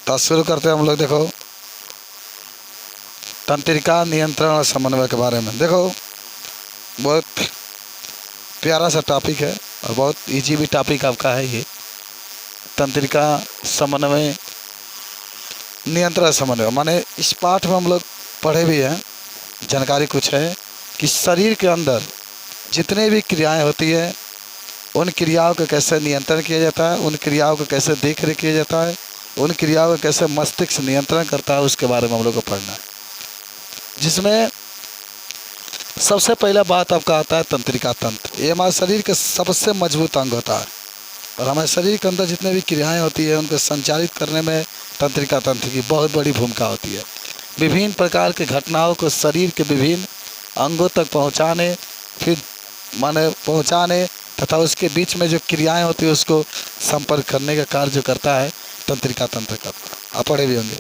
तो शुरू करते हैं हम लोग। देखो, तंत्रिका नियंत्रण और समन्वय के बारे में। देखो, बहुत प्यारा सा टॉपिक है और बहुत इजी भी टॉपिक आपका है ये। तंत्रिका समन्वय, नियंत्रण समन्वय माने इस पाठ में हम लोग पढ़े भी हैं, जानकारी कुछ है कि शरीर के अंदर जितने भी क्रियाएं होती है उन क्रियाओं को कैसे नियंत्रण किया जाता है, उन क्रियाओं को कैसे देख रेख किया जाता है, उन क्रियाओं को कैसे मस्तिष्क नियंत्रण करता है, उसके बारे में हम लोग को पढ़ना है। जिसमें सबसे पहला बात आपका आता है तंत्रिका तंत्र। ये हमारे शरीर का सबसे मजबूत अंग होता है और हमारे शरीर के अंदर जितने भी क्रियाएं होती है उनको संचालित करने में तंत्रिका तंत्र की बहुत बड़ी भूमिका होती है। विभिन्न प्रकार के घटनाओं को शरीर के विभिन्न अंगों तक पहुंचाने, फिर पहुंचाने तथा उसके बीच में जो क्रियाएं होती है उसको संपर्क करने का कार्य जो करता है तंत्रिका तंत्र करता है। आप पढ़े भी होंगे।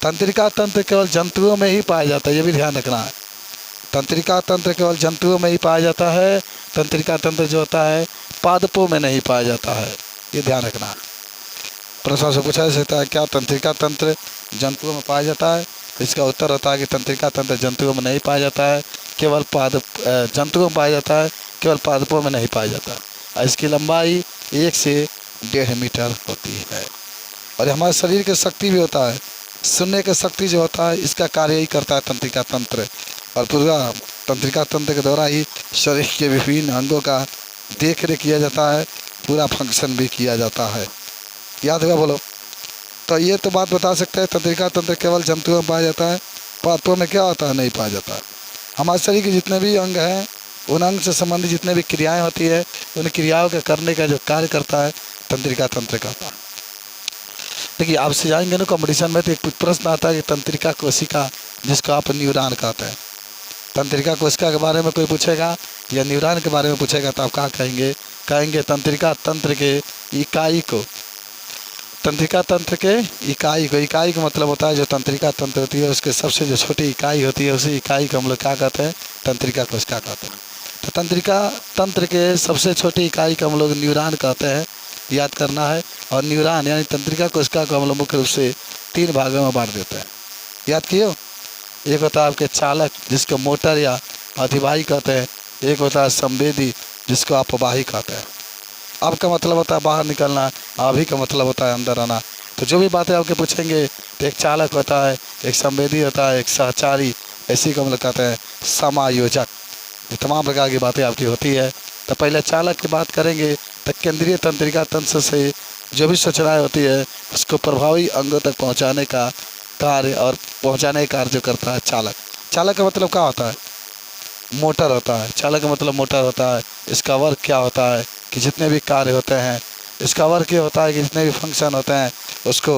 तंत्रिका तंत्र केवल जंतुओं में ही पाया जाता है, ये भी ध्यान रखना है। तंत्रिका तंत्र केवल जंतुओं में ही पाया जाता है। तंत्रिका तंत्र जो होता है पादपों में नहीं पाया जाता है, ये ध्यान रखना है। प्रश्न से पूछा जा सकता है क्या तंत्रिका तंत्र जंतुओं में पाया जाता है? इसका उत्तर होता है कि तंत्रिका तंत्र जंतुओं में नहीं पाया जाता है, केवल जंतुओं में पाया जाता है, केवल पादपों में नहीं पाया जाता है। इसकी लंबाई 1 से 1.5 मीटर होती है और हमारे शरीर की शक्ति भी होता है, सुनने की शक्ति जो होता है इसका कार्य ही करता है तंत्रिका तंत्र। और पूरा तंत्रिका तंत्र के द्वारा ही शरीर के विभिन्न अंगों का देख रेख किया जाता है, पूरा फंक्शन भी किया जाता है। याद होगा, बोलो। तो ये तो बात बता सकते हैं तंत्रिका तंत्र केवल जंतुओं में पाया जाता है, पादपों में क्या होता है? नहीं पाया जाता है। हमारे शरीर के जितने भी अंग हैं उन अंग से संबंधित जितने भी क्रियाएं होती है उन क्रियाओं के करने का जो कार्य करता है तंत्रिका तंत्र करता है। देखिए, आपसे जाएंगे ना कॉम्पिटिशन में तो एक प्रश्न आता है कि तंत्रिका कोशिका, जिसको आप न्यूरॉन कहते हैं, तंत्रिका कोशिका के बारे में कोई पूछेगा या न्यूरॉन के बारे में पूछेगा तो आप क्या कहेंगे? कहेंगे तंत्रिका तंत्र के इकाई को, तंत्रिका तंत्र के इकाई को। इकाई का मतलब होता है जो तंत्रिका तंत्र होती है उसके सबसे जो छोटी इकाई होती है उसी इकाई को हम लोग क्या कहते हैं? तंत्रिका कोशिका कहते हैं। तो तंत्रिका तंत्र के सबसे छोटी इकाई को हम लोग न्यूरॉन कहते हैं, याद करना है। और न्यूरॉन यानी तंत्रिका कोशिका को हम लोग मुख्य रूप से 3 भागों में बांट देते हैं, याद किए। एक होता है आपके चालक, जिसको मोटर या अधिवाही कहते हैं। एक होता है संवेदी, जिसको अपवाही कहते हैं। अब का मतलब होता है बाहर निकलना, अभी का मतलब होता है अंदर आना। तो जो भी बातें आपके पूछेंगे तो एक चालक होता है, एक संवेदी होता है, एक सहचारी, ऐसी को हम लोग कहते हैं समायोजक। ये तमाम प्रकार की बातें आपकी होती है। तो पहले चालक की बात करेंगे तो केंद्रीय तंत्रिका तंत्र से जो भी सूचनाएँ होती है उसको प्रभावी अंगों तक पहुँचाने का कार्य और पहुँचाने का कार्य जो करता है चालक। चालक का मतलब क्या होता है? मोटर होता है। चालक का मतलब मोटर होता है। इसका वर्क क्या होता है कि जितने भी कार्य होते हैं, इसका वर्क ये होता है कि जितने भी फंक्शन होते हैं उसको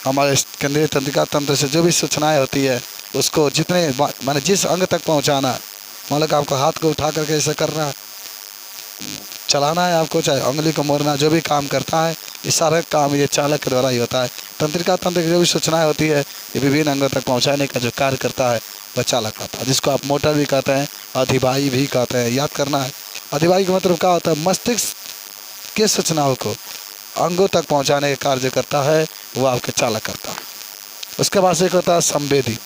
हमारे केंद्रीय तंत्रिका तंत्र से जो भी सूचनाएं होती है उसको जितने माने जिस अंग तक पहुंचाना। मान लो कि आपको हाथ को उठा करके ऐसे करना, चलाना है आपको, चाहे उंगली को मोड़ना, जो भी काम करता है ये सारा काम ये चालक के द्वारा ही होता है। तंत्रिका तंत्र की जो भी सूचनाएं होती है ये विभिन्न अंगों तक पहुंचाने का जो कार्य करता है वह चालक होता है, जिसको आप मोटर भी कहते हैं, अधिवाही भी कहते हैं। याद करना है। अधिवाही का मतलब क्या होता है? मस्तिष्क के सूचनाओं को अंगों तक पहुंचाने का कार्य करता है, वो आपके चालक करता है। उसके बाद एक होता है संवेदी।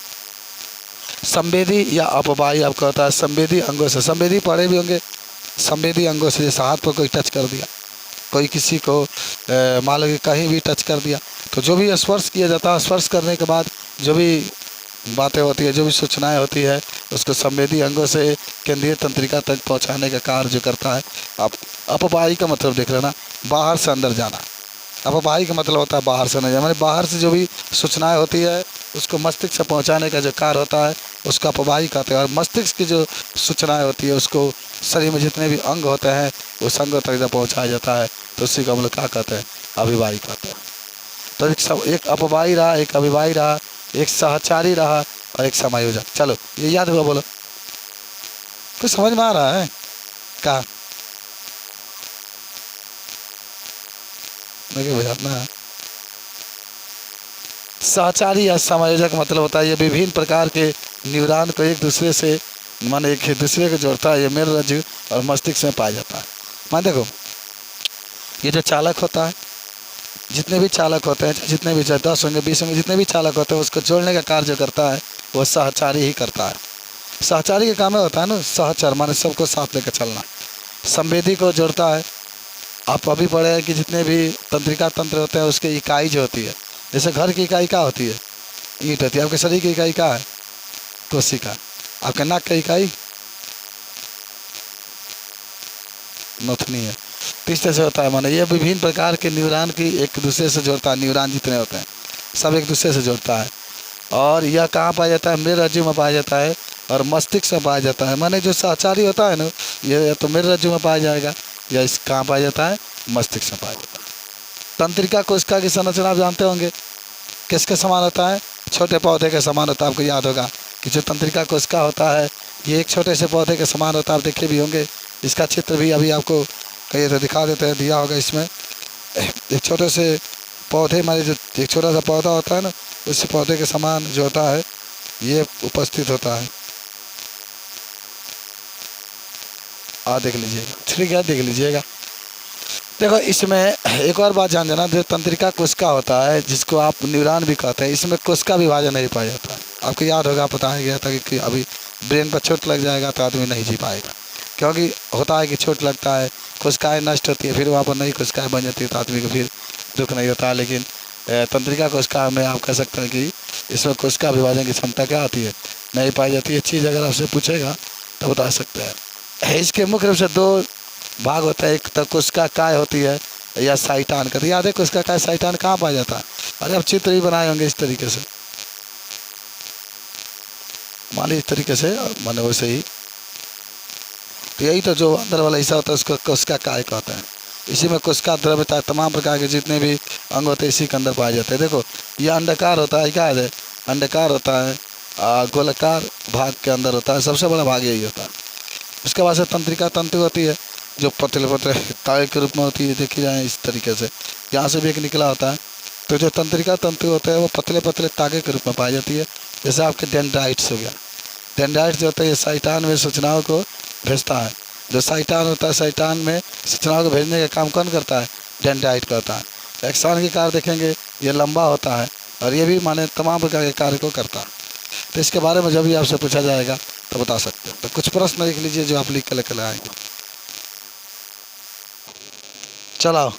संवेदी या अपवाही आपका होता है संवेदी अंगों से। संवेदी पढ़े भी होंगे। संवेदी अंगों से जैसे हाथ पर कोई टच कर दिया, कोई किसी को मान लो कि कहीं भी टच कर दिया, तो जो भी स्पर्श किया जाता है, स्पर्श करने के बाद जो भी बातें होती है, जो भी सूचनाएं होती है उसको संवेदी अंगों से केंद्रीय तंत्रिका तक पहुंचाने का कार्य जो करता है। अपवाही का मतलब देख लेना, बाहर से अंदर जाना। अपवाही का मतलब होता है बाहर से अंदर जाना, मतलब बाहर से जो भी सूचनाएं होती है उसको मस्तिष्क से पहुंचाने का जो कार्य होता है उसका अपवाही कहते हैं। और मस्तिष्क की जो सूचनाएं होती है उसको शरीर में जितने भी अंग होते हैं उस अंगों तक जब पहुँचाया जाता है तो उसी को हम लोग क्या कहते हैं? अभिवाही कहते हैं। तो एक अपवाही रहा, एक अभिवाही रहा, एक सहचारी रहा और एक समायोजक। चलो ये याद हुआ, बोलो। कुछ समझ में आ रहा है क्या? ना सहचारी या समायोजक मतलब होता है ये विभिन्न प्रकार के न्यूरॉन को एक दूसरे से माने एक दूसरे को जोड़ता है। ये मेरुरज्जु और मस्तिष्क में पाया जाता है। मान देखो, ये जो चालक होता है, जितने भी चालक होते हैं, जितने भी, चाहे 10 होंगे 20 होंगे, जितने भी चालक होते हैं, उसको जोड़ने का कार्य जो करता है वो सहचारी ही करता है। सहचारी का काम होता है ना, सहचर माने सबको साथ लेकर चलना। संवेदी को जोड़ता है। आप अभी पढ़े हैं कि जितने भी तंत्रिका तंत्र होते हैं उसकी इकाई जो होती है, जैसे घर की इकाई क्या होती है? ईंट होती है। आपके शरीर की इकाई क्या है? कोशिका। आपके नाक की इकाई नथनी है। तो इस तरह से होता है, माने ये विभिन्न प्रकार के न्यूरॉन की एक दूसरे से जोड़ता है। न्यूरॉन जितने होते हैं सब एक दूसरे से जोड़ता है। और यह कहाँ पाया जाता है? मृदरज्जु में पाया जाता है और मस्तिष्क में पाया जाता है। माने जो सहचारी होता है ना, ये तो मृदरज्जु में पाया जाएगा या इस कहाँ पाया जाता है? मस्तिष्क में पाया जाता है। तंत्रिका कोशिका की संरचना आप जानते होंगे किसके समान होता है? छोटे पौधे के समान होता है। आपको याद होगा कि जो तंत्रिका कोशिका होता है ये एक छोटे से पौधे के समान होता है। आप देखे भी होंगे, इसका चित्र भी अभी आपको कहीं तो दिखा देते हैं, दिया होगा। इसमें एक छोटे से पौधे, माने जो एक छोटा सा पौधा होता है ना, उस पौधे के समान जो होता है ये उपस्थित होता है। देख लीजिएगा, ठीक है, देख लीजिएगा। देखो इसमें एक और बात जान जाना, जो तंत्रिका कोशिका होता है जिसको आप न्यूरॉन भी कहते हैं, इसमें कोशिका विभाजन नहीं पाया जाता है। आपको याद होगा, बताया गया था कि अभी ब्रेन पर चोट लग जाएगा तो आदमी नहीं जी पाएगा, क्योंकि होता है कि चोट लगता है, कोशिकाएं नष्ट होती है, फिर वहाँ पर नई कोशिकाएं बन जाती है तो आदमी को फिर दुख नहीं होता है। लेकिन तंत्रिका कोशिका में आप कह सकते हैं कि इसमें कोशिका विभाजन की क्षमता क्या होती है? नहीं पाई जाती है। चीज़ अगर आपसे पूछेगा तो बता सकते हैं। इसके मुख्य रूप से 2 भाग होता है। एक तो कोशिका काय होती है या साइटान का। याद है कोशिका काय साइटान कहाँ पाया जाता है? अरे आप चित्र ही बनाए होंगे इस तरीके से, मान लीजिए इस तरीके से, माने वैसे ही। तो यही तो जो अंदर वाला हिस्सा होता है उसको कोशिका काय कहते हैं। इसी में कोशिका द्रव्य तमाम प्रकार के जितने भी अंग होते हैं इसी के अंदर पाए जाते हैं। देखो ये अंडाकार होता है, क्या है? अंडाकार होता है, गोलाकार भाग के अंदर होता है, सबसे बड़ा भाग यही होता है। उसके बाद से तंत्रिका तंतु होती है जो पतले पतले तागे के रूप में होती है। देखी जाए इस तरीके से, यहाँ से भी एक निकला होता है। तो जो तंत्रिका तंतु होते हैं वो पतले पतले तागे के रूप में पाई जाती है। जैसे आपके डेंड्राइट्स हो गया। डेंड्राइट्स जो होता है ये साइटान में सूचनाओं को भेजता है। जो साइटान होता है, साइटान में सूचनाओं को भेजने का काम कौन करता है? डेंड्राइट करता है। एक्सॉन के कार्य देखेंगे, ये लंबा होता है और ये भी माने तमाम प्रकार के कार्य को करता है। तो इसके बारे में जब भी आपसे पूछा जाएगा तो बता सकते हैं। तो कुछ प्रश्न लिख लीजिए जो आप लिख कर लेकर आएंगे। चलाओ।